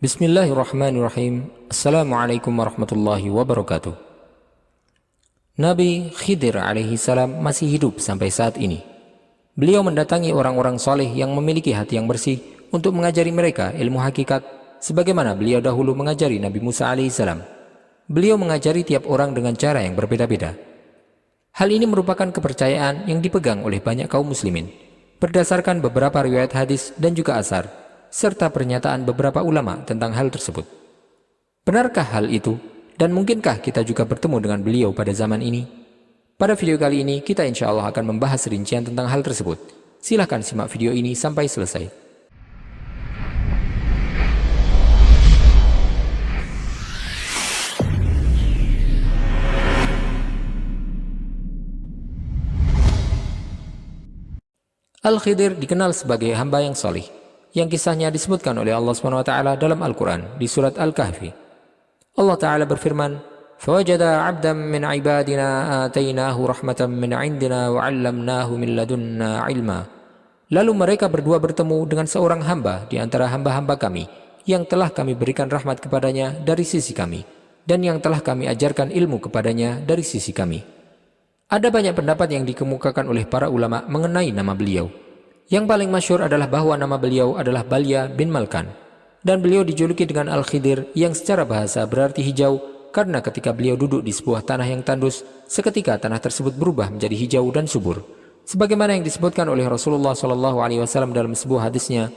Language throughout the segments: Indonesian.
Bismillahirrahmanirrahim. Assalamualaikum warahmatullahi wabarakatuh. Nabi Khidir alaihi salam masih hidup sampai saat ini. Beliau mendatangi orang-orang soleh yang memiliki hati yang bersih untuk mengajari mereka ilmu hakikat, sebagaimana beliau dahulu mengajari Nabi Musa alaihi salam. Beliau mengajari tiap orang dengan cara yang berbeda-beda. Hal ini merupakan kepercayaan yang dipegang oleh banyak kaum muslimin, berdasarkan beberapa riwayat hadis dan juga asar, serta pernyataan beberapa ulama tentang hal tersebut. Benarkah hal itu? Dan mungkinkah kita juga bertemu dengan beliau pada zaman ini? Pada video kali ini kita insya Allah akan membahas rincian tentang hal tersebut. Silahkan simak video ini sampai selesai. Al-Khidir dikenal sebagai hamba yang solih, yang kisahnya disebutkan oleh Allah SWT dalam Al-Quran di surat Al-Kahfi. Allah Ta'ala berfirman, فَوَجَدَ عَبْدًا مِنْ عِبَادِنَا آتَيْنَاهُ رَحْمَةً مِنْ عِنْدِنَا وَعَلَّمْنَاهُ مِنْ لَدُنَّا عِلْمًا. Lalu mereka berdua bertemu dengan seorang hamba di antara hamba-hamba kami, yang telah kami berikan rahmat kepadanya dari sisi kami, dan yang telah kami ajarkan ilmu kepadanya dari sisi kami. Ada banyak pendapat yang dikemukakan oleh para ulama mengenai nama beliau. Yang paling masyhur adalah bahwa nama beliau adalah Balya bin Malkan, dan beliau dijuluki dengan Al-Khidir yang secara bahasa berarti hijau, karena ketika beliau duduk di sebuah tanah yang tandus, seketika tanah tersebut berubah menjadi hijau dan subur. Sebagaimana yang disebutkan oleh Rasulullah SAW dalam sebuah hadisnya,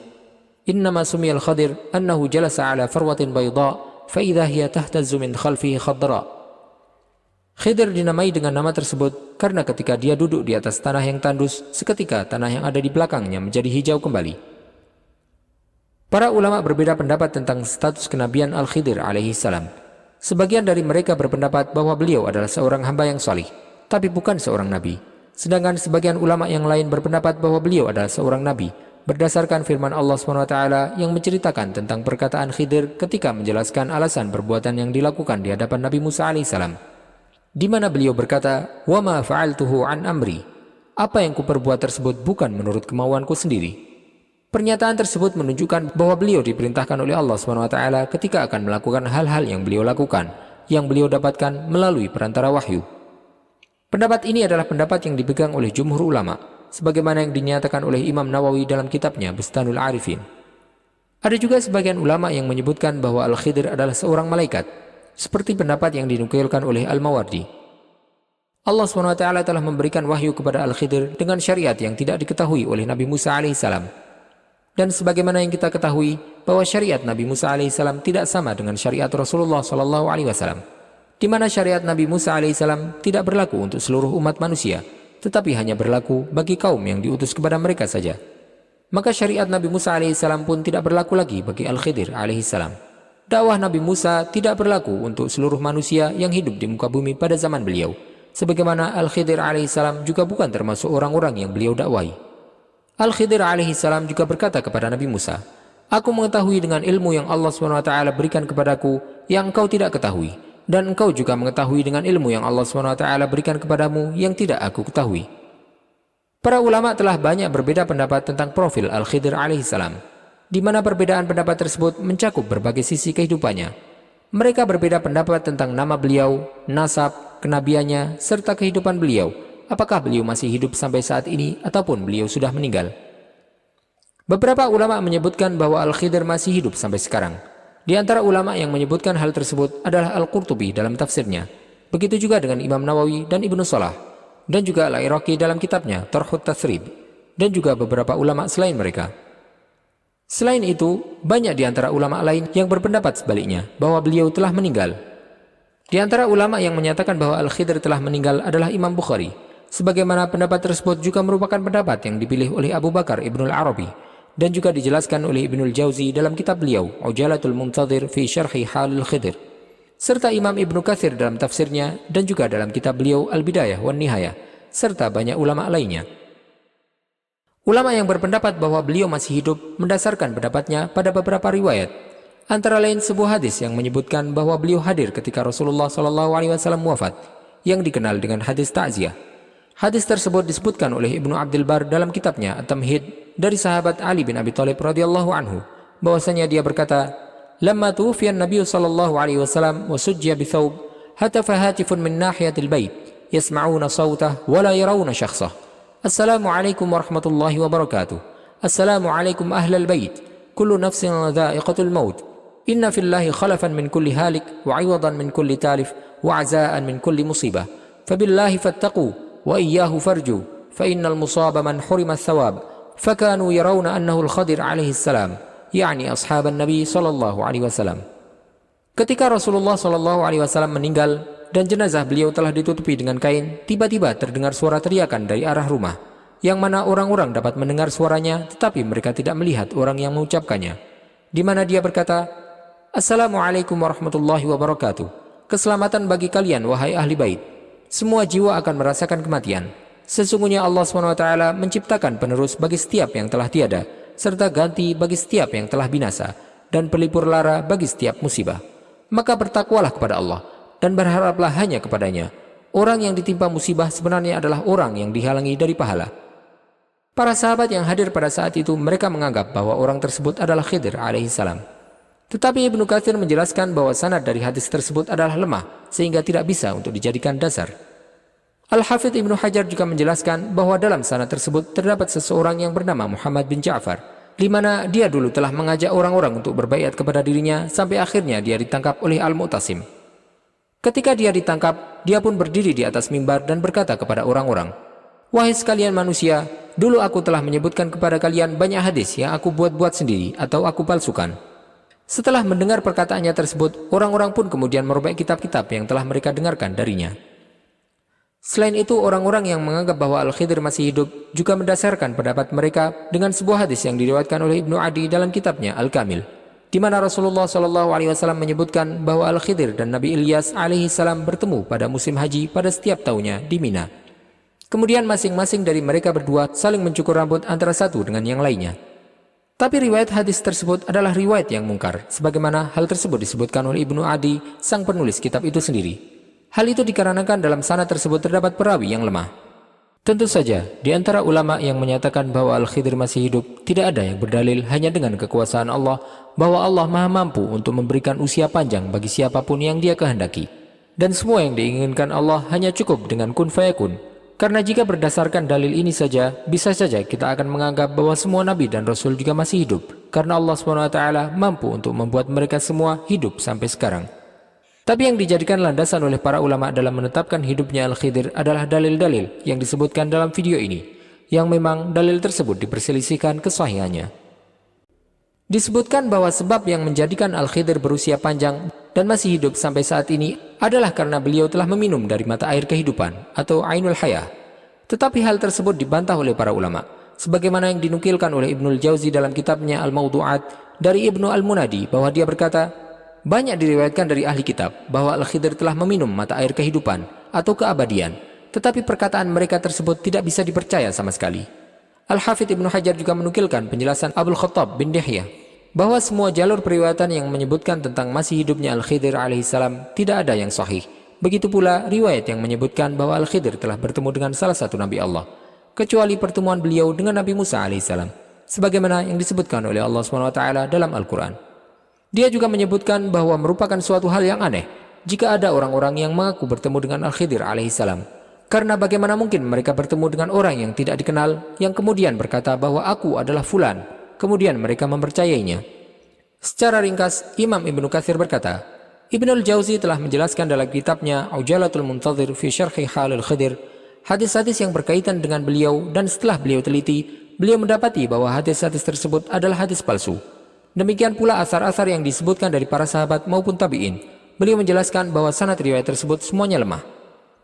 "Innama sumiyal Khadir annahu jalasa ala farwatin bayda fa idza hiya tahtazzu min khalfihi khadra." Khidir dinamai dengan nama tersebut karena ketika dia duduk di atas tanah yang tandus, seketika tanah yang ada di belakangnya menjadi hijau kembali. Para ulama berbeda pendapat tentang status kenabian Al-Khidir alaihi salam. Sebagian dari mereka berpendapat bahwa beliau adalah seorang hamba yang salih, tapi bukan seorang nabi. Sedangkan sebagian ulama yang lain berpendapat bahwa beliau adalah seorang nabi, berdasarkan firman Allah SWT yang menceritakan tentang perkataan Khidir ketika menjelaskan alasan perbuatan yang dilakukan di hadapan Nabi Musa alaihi salam, di mana beliau berkata, "Wa ma fa'altuhu an amri." Apa yang kuperbuat tersebut bukan menurut kemauanku sendiri. Pernyataan tersebut menunjukkan bahwa beliau diperintahkan oleh Allah SWT ketika akan melakukan hal-hal yang beliau lakukan, yang beliau dapatkan melalui perantara wahyu. Pendapat ini adalah pendapat yang dipegang oleh jumhur ulama, sebagaimana yang dinyatakan oleh Imam Nawawi dalam kitabnya Bustanul Arifin. Ada juga sebagian ulama yang menyebutkan bahwa Al-Khidir adalah seorang malaikat, seperti pendapat yang dinukilkan oleh Al-Mawardi. Allah SWT telah memberikan wahyu kepada Al-Khidir dengan syariat yang tidak diketahui oleh Nabi Musa alaihissalam. Dan sebagaimana yang kita ketahui bahwa syariat Nabi Musa alaihissalam tidak sama dengan syariat Rasulullah SAW, di mana syariat Nabi Musa alaihissalam tidak berlaku untuk seluruh umat manusia, tetapi hanya berlaku bagi kaum yang diutus kepada mereka saja. Maka syariat Nabi Musa alaihissalam pun tidak berlaku lagi bagi Al-Khidir alaihissalam. Dakwah Nabi Musa tidak berlaku untuk seluruh manusia yang hidup di muka bumi pada zaman beliau, sebagaimana Al-Khidir alaihissalam juga bukan termasuk orang-orang yang beliau dakwahi. Al-Khidir alaihissalam juga berkata kepada Nabi Musa, "Aku mengetahui dengan ilmu yang Allah SWT berikan kepadaku yang engkau tidak ketahui, dan engkau juga mengetahui dengan ilmu yang Allah SWT berikan kepadamu yang tidak aku ketahui." Para ulama telah banyak berbeda pendapat tentang profil Al-Khidir alaihissalam, di mana perbedaan pendapat tersebut mencakup berbagai sisi kehidupannya. Mereka berbeda pendapat tentang nama beliau, nasab, kenabiannya, serta kehidupan beliau. Apakah beliau masih hidup sampai saat ini ataupun beliau sudah meninggal? Beberapa ulama menyebutkan bahwa Al-Khidir masih hidup sampai sekarang. Di antara ulama yang menyebutkan hal tersebut adalah Al-Qurtubi dalam tafsirnya. Begitu juga dengan Imam Nawawi dan Ibnu Salah, dan juga Al-Iraqi dalam kitabnya Tarhut Tathrib, dan juga beberapa ulama selain mereka. Selain itu, banyak di antara ulama lain yang berpendapat sebaliknya, bahwa beliau telah meninggal. Di antara ulama yang menyatakan bahwa Al-Khidir telah meninggal adalah Imam Bukhari, sebagaimana pendapat tersebut juga merupakan pendapat yang dipilih oleh Abu Bakar Ibnul Arabi, dan juga dijelaskan oleh Ibnul Jauzi dalam kitab beliau, Ujalatul Muntadhir fi Syarhi Halil Khidir, serta Imam Ibnu Katsir dalam tafsirnya, dan juga dalam kitab beliau Al-Bidayah wan Nihayah, serta banyak ulama lainnya. Ulama yang berpendapat bahwa beliau masih hidup mendasarkan pendapatnya pada beberapa riwayat, antara lain sebuah hadis yang menyebutkan bahwa beliau hadir ketika Rasulullah SAW wafat, yang dikenal dengan hadis ta'ziyah. Hadis tersebut disebutkan oleh Ibnu Abdul Bar dalam kitabnya At-Tamhid dari sahabat Ali bin Abi Thalib radhiyallahu anhu, bahwasanya dia berkata, لما توفي النبي صلى الله عليه وسلم وسجي بثوب هتف هاتف من ناحية البيت يسمعون صوته ولا يرون شخصه: السلام عليكم ورحمة الله وبركاته، السلام عليكم أهل البيت، كل نفس ذائقة الموت، إن في الله خلفا من كل هالك وعوضا من كل تالف وعزاء من كل مصيبة، فبالله فاتقوا وإياه فارجوا، فإن المصاب من حرم الثواب، فكانوا يرون أنه الخضر عليه السلام، يعني أصحاب النبي صلى الله عليه وسلم. Ketika Rasulullah Shallallahu Alaihi Wasallam meninggal dan jenazah beliau telah ditutupi dengan kain, tiba-tiba terdengar suara teriakan dari arah rumah, yang mana orang-orang dapat mendengar suaranya, tetapi mereka tidak melihat orang yang mengucapkannya. Di mana dia berkata, Assalamualaikum warahmatullahi wabarakatuh. Keselamatan bagi kalian, wahai ahli bait. Semua jiwa akan merasakan kematian. Sesungguhnya Allah SWT menciptakan penerus bagi setiap yang telah tiada, serta ganti bagi setiap yang telah binasa, dan pelipur lara bagi setiap musibah. Maka bertakwalah kepada Allah dan berharaplah hanya kepadanya. Orang yang ditimpa musibah sebenarnya adalah orang yang dihalangi dari pahala. Para sahabat yang hadir pada saat itu, mereka menganggap bahwa orang tersebut adalah Khidir alaihissalam. Tetapi Ibnu Katsir menjelaskan bahwa sanad dari hadis tersebut adalah lemah, sehingga tidak bisa untuk dijadikan dasar. Al-Hafidz Ibnu Hajar juga menjelaskan bahwa dalam sanad tersebut terdapat seseorang yang bernama Muhammad bin Ja'far, di mana dia dulu telah mengajak orang-orang untuk berbaiat kepada dirinya sampai akhirnya dia ditangkap oleh Al-Mu'tasim. Ketika dia ditangkap, dia pun berdiri di atas mimbar dan berkata kepada orang-orang, "Wahai sekalian manusia, dulu aku telah menyebutkan kepada kalian banyak hadis yang aku buat-buat sendiri atau aku palsukan." Setelah mendengar perkataannya tersebut, orang-orang pun kemudian merobek kitab-kitab yang telah mereka dengarkan darinya. Selain itu, orang-orang yang menganggap bahwa Al-Khidir masih hidup juga mendasarkan pendapat mereka dengan sebuah hadis yang diriwayatkan oleh Ibnu Adi dalam kitabnya Al-Kamil, di mana Rasulullah SAW menyebutkan bahwa Al-Khidir dan Nabi Ilyas alaihissalam bertemu pada musim haji pada setiap tahunnya di Mina. Kemudian masing-masing dari mereka berdua saling mencukur rambut antara satu dengan yang lainnya. Tapi riwayat hadis tersebut adalah riwayat yang mungkar, sebagaimana hal tersebut disebutkan oleh Ibnu Adi, sang penulis kitab itu sendiri. Hal itu dikarenakan dalam sanad tersebut terdapat perawi yang lemah. Tentu saja, di antara ulama yang menyatakan bahwa Al-Khidir masih hidup, tidak ada yang berdalil hanya dengan kekuasaan Allah, bahwa Allah maha mampu untuk memberikan usia panjang bagi siapapun yang dia kehendaki. Dan semua yang diinginkan Allah hanya cukup dengan kun fayakun. Karena jika berdasarkan dalil ini saja, bisa saja kita akan menganggap bahwa semua nabi dan rasul juga masih hidup, karena Allah SWT mampu untuk membuat mereka semua hidup sampai sekarang. Tapi yang dijadikan landasan oleh para ulama dalam menetapkan hidupnya Al-Khidir adalah dalil-dalil yang disebutkan dalam video ini, yang memang dalil tersebut diperselisihkan kesahihannya. Disebutkan bahwa sebab yang menjadikan Al-Khidir berusia panjang dan masih hidup sampai saat ini adalah karena beliau telah meminum dari mata air kehidupan atau Ainul Hayah. Tetapi hal tersebut dibantah oleh para ulama, sebagaimana yang dinukilkan oleh Ibnul Jauzi dalam kitabnya Al-Mawdu'at dari Ibnu Al-Munadi, bahwa dia berkata, banyak diriwayatkan dari ahli kitab bahwa Al-Khidir telah meminum mata air kehidupan atau keabadian, tetapi perkataan mereka tersebut tidak bisa dipercaya sama sekali. Al-Hafidz Ibnu Hajar juga menukilkan penjelasan Abul Khattab bin Dihyah bahwa semua jalur periwayatan yang menyebutkan tentang masih hidupnya Al-Khidir alaihissalam tidak ada yang sahih. Begitu pula riwayat yang menyebutkan bahwa Al-Khidir telah bertemu dengan salah satu Nabi Allah, kecuali pertemuan beliau dengan Nabi Musa alaihissalam, sebagaimana yang disebutkan oleh Allah SWT dalam Al-Quran. Dia juga menyebutkan bahwa merupakan suatu hal yang aneh jika ada orang-orang yang mengaku bertemu dengan Al-Khidir alaihissalam. Karena bagaimana mungkin mereka bertemu dengan orang yang tidak dikenal, yang kemudian berkata bahwa aku adalah fulan, kemudian mereka mempercayainya. Secara ringkas, Imam Ibnu Katsir berkata, Ibnul Jauzi telah menjelaskan dalam kitabnya Ujalatul Muntadhir fi Syarhi Halil Khidir hadis-hadis yang berkaitan dengan beliau, dan setelah beliau teliti, beliau mendapati bahwa hadis-hadis tersebut adalah hadis palsu. Demikian pula asar-asar yang disebutkan dari para sahabat maupun tabi'in. Beliau menjelaskan bahwa sanad riwayat tersebut semuanya lemah.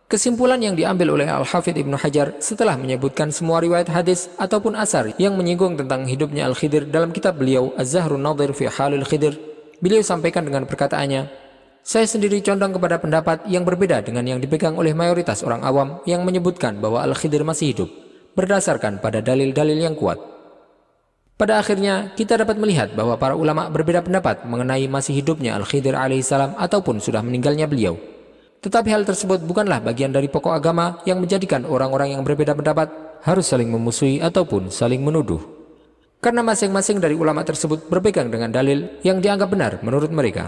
Kesimpulan yang diambil oleh Al-Hafidz Ibnu Hajar setelah menyebutkan semua riwayat hadis ataupun asar yang menyinggung tentang hidupnya Al-Khidir dalam kitab beliau Az-Zahrun Nadhir fi Halil Khidir, beliau sampaikan dengan perkataannya, saya sendiri condong kepada pendapat yang berbeda dengan yang dipegang oleh mayoritas orang awam yang menyebutkan bahwa Al-Khidir masih hidup, berdasarkan pada dalil-dalil yang kuat. Pada akhirnya, kita dapat melihat bahwa para ulama berbeda pendapat mengenai masih hidupnya Al-Khidir alaihissalam ataupun sudah meninggalnya beliau. Tetapi hal tersebut bukanlah bagian dari pokok agama yang menjadikan orang-orang yang berbeda pendapat harus saling memusuhi ataupun saling menuduh. karena masing-masing dari ulama tersebut berpegang dengan dalil yang dianggap benar menurut mereka.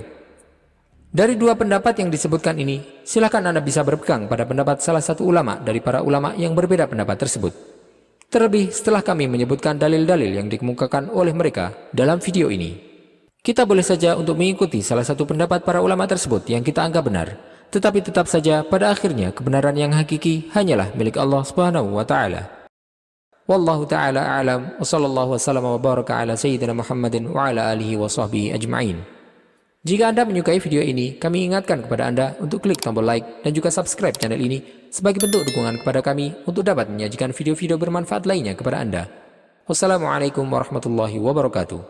Dari dua pendapat yang disebutkan ini, silakan Anda bisa berpegang pada pendapat salah satu ulama dari para ulama yang berbeda pendapat tersebut. Terlebih setelah kami menyebutkan dalil-dalil yang dikemukakan oleh mereka dalam video ini. Kita boleh saja untuk mengikuti salah satu pendapat para ulama tersebut yang kita anggap benar, tetapi tetap saja pada akhirnya kebenaran yang hakiki hanyalah milik Allah Subhanahu wa taala. Wallahu taala a'lam wa sallallahu wasallam wa baraka ala sayyidina Muhammadin wa ala alihi wa sahbihi ajma'in. Jika Anda menyukai video ini, kami ingatkan kepada Anda untuk klik tombol like dan juga subscribe channel ini sebagai bentuk dukungan kepada kami untuk dapat menyajikan video-video bermanfaat lainnya kepada Anda. Wassalamualaikum warahmatullahi wabarakatuh.